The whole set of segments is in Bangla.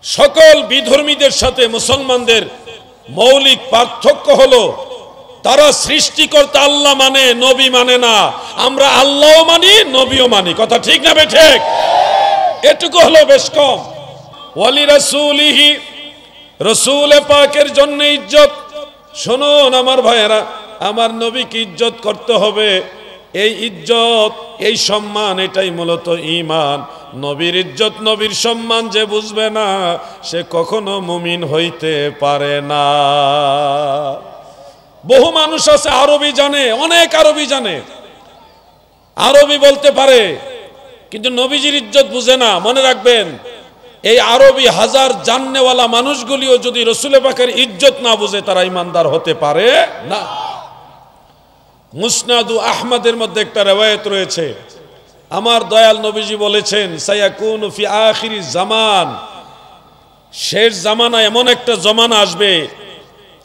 সকল বিধর্মীদের সাথে মুসলমানদের মৌলিক পার্থক্য হলো তারা সৃষ্টিকর্তা আল্লাহ মানে, নবী মানে না। আমরা আল্লাহও মানি, নবীও মানি। কথা ঠিক না বেঠিক? এটুকু হলো বেশ কম। ওয়ালি রাসূলিহি, রাসূল পাকের জন্য ইজ্জত। শুনুন আমার ভাইয়েরা, আমার নবীকে ইজ্জত করতে হবে। এই ইজ্জত, এই সম্মান, এটাই মূলত ঈমান। নবীর ইজ্জত, নবীর সম্মান যে বুঝবে না, সে কখনো মুমিন হইতে পারে না। বহু মানুষ আছে আরবি জানে, অনেক আরবি জানে, আরবি বলতে পারে, কিন্তু নবীজির ইজ্জত বুঝে না। মনে রাখবেন, এই আরবি হাজার জাননেওয়ালা মানুষগুলিও যদি রাসূল পাকের ইজ্জত না বুঝে, তারা ঈমানদার হতে পারে না। মুসনাদু আহমদের মধ্যে একটা রিওয়ায়াত রয়েছে, আমার দয়াল নবীজি বলেছেন, সায়াকুনু ফি আখিরি জামান, শেষ জামানায় এমন একটা জামানা আসবে,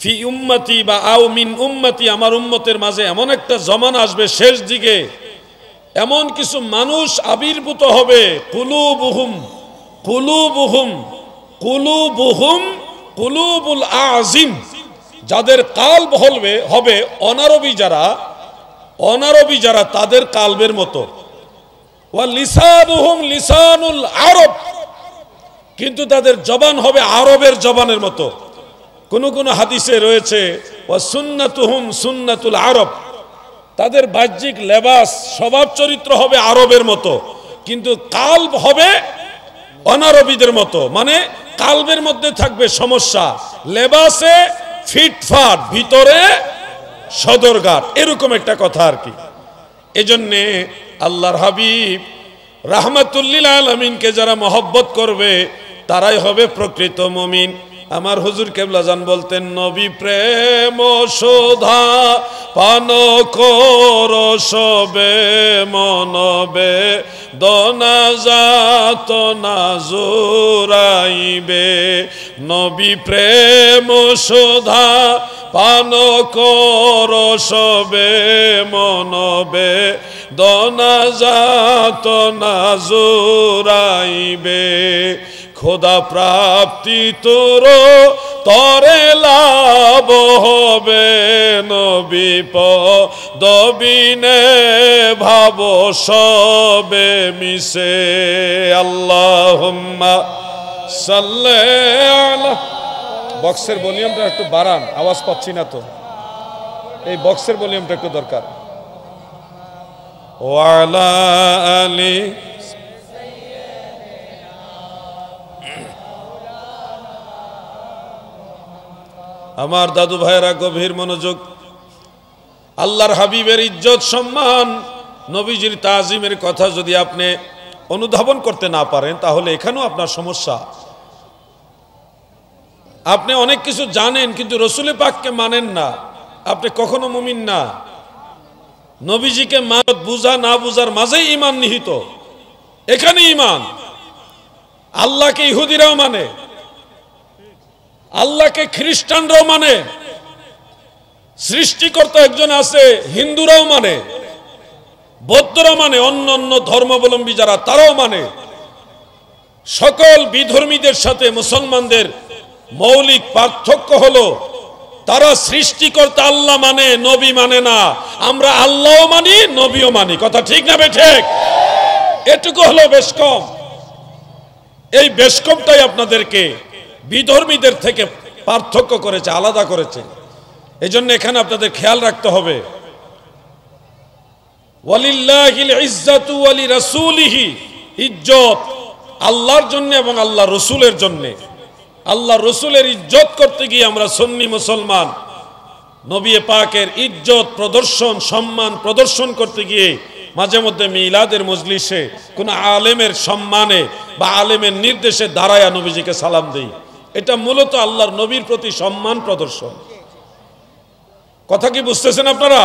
ফি উম্মতি বা আও মিন উম্মতি, আমার উম্মতের মাঝে এমন একটা জামানা আসবে শেষ দিকে, এমন কিছু মানুষ আবির্ভূত হবে, কুলুবুহুম কুলুবুহুম কুলুবুহুম কুলুবুল আজিম, যাদের কালব হবে অনারবি যারা তাদের কালবের মতো। ওয়া লিসানুহুম লিসানুল আরব, কিন্তু তাদের জবান হবে আরবের জবানের মতো। কোন কোন হাদিসে রয়েছে ওয়া সুন্নাতুহুম সুন্নাতুল আরব, তাদের বাহ্যিক লেবাস, স্বভাব চরিত্র হবে আরবের মতো, কিন্তু কালব হবে অনারবিদের মতো। মানে কালবের মধ্যে থাকবে সমস্যা, লেবাসে ফিটফাট, ভিতরে সদরঘাট, এরকম একটা কথা আর কি। এজন্যে আল্লাহর হাবিব রাহমাতুল লিল আলামিনকে যারা মহব্বত করবে, তারাই হবে প্রকৃত মুমিন। আমার হুজুর কেবলা জান বলতেন, নবী প্রেম সুধা পান কর সবে মনবে, দনা যাত না জোরাইবে। নবী প্রেম সুধা পান কর সবে মনবে, দনা যাত না জোরাইবে। খোদা প্রাপ্তি তোর তরে লাভ হবে, নবী পদবিনে ভাব সবে মিশে। আল্লাহুম্মা সাল্লি আলা। বক্সের ভলিউমটা একটু বাড়ান, আওয়াজ পাচ্ছি না তো, এই বক্সের ভলিউমটা একটু দরকার। ওয়ালা আলি, আমার দাদু ভাইয়েরা গভীর মনোযোগ। আল্লাহর হাবিবের ইজ্জত, সম্মান, নবীজির তাজিমের কথা যদি আপনি অনুধাবন করতে না পারেন, তাহলে এখানেও আপনার সমস্যা। আপনি অনেক কিছু জানেন, কিন্তু রাসূল পাককে মানেন না, আপনি কখনো মুমিন না। নবীজিকে মানত বুঝা না বুঝার মাঝেই ঈমান নিহিত, এখানে ঈমান। আল্লাহকে ইহুদিরাও মানে, আল্লাহকে খ্রিস্টানরাও মানে, সৃষ্টিকর্তা একজন আছে হিন্দুরাও মানে, বৌদ্ধরা মানে, অন্য অন্য ধর্মাবলম্বী যারা তারাও মানে। সকল বিধর্মীদের সাথে মুসলমানদের মৌলিক পার্থক্য হলো তারা সৃষ্টিকর্তা আল্লাহ মানে, নবী মানে না। আমরা আল্লাহও মানি, নবীও মানি। কথা ঠিক না বেঠিক? এটুকু হলো বেশ কম। এই বেশ কমটাই আপনাদেরকে বিধর্মীদের থেকে পার্থক্য করেছে, আলাদা করেছে। এজন্য এখানে আপনাদের খেয়াল রাখতে হবে, ওয়ালিল্লাহিল ইজ্জাতু ওয়ালি রাসূলিহি, ইজ্জত আল্লাহর জন্য এবং আল্লাহ রসুলের জন্য। আল্লাহ রসুলের ইজ্জত করতে গিয়ে আমরা সুন্নি মুসলমান নবী পাকের ইজ্জত প্রদর্শন, সম্মান প্রদর্শন করতে গিয়ে মাঝে মধ্যে মিলাদের মজলিসে কোন আলেমের সম্মানে বা আলেমের নির্দেশে দাঁড়ায়া নবীজিকে সালাম দেই। এটা মূলত আল্লাহর নবীর প্রতি সম্মান প্রদর্শন। কথা কি বুঝতেছেন আপনারা?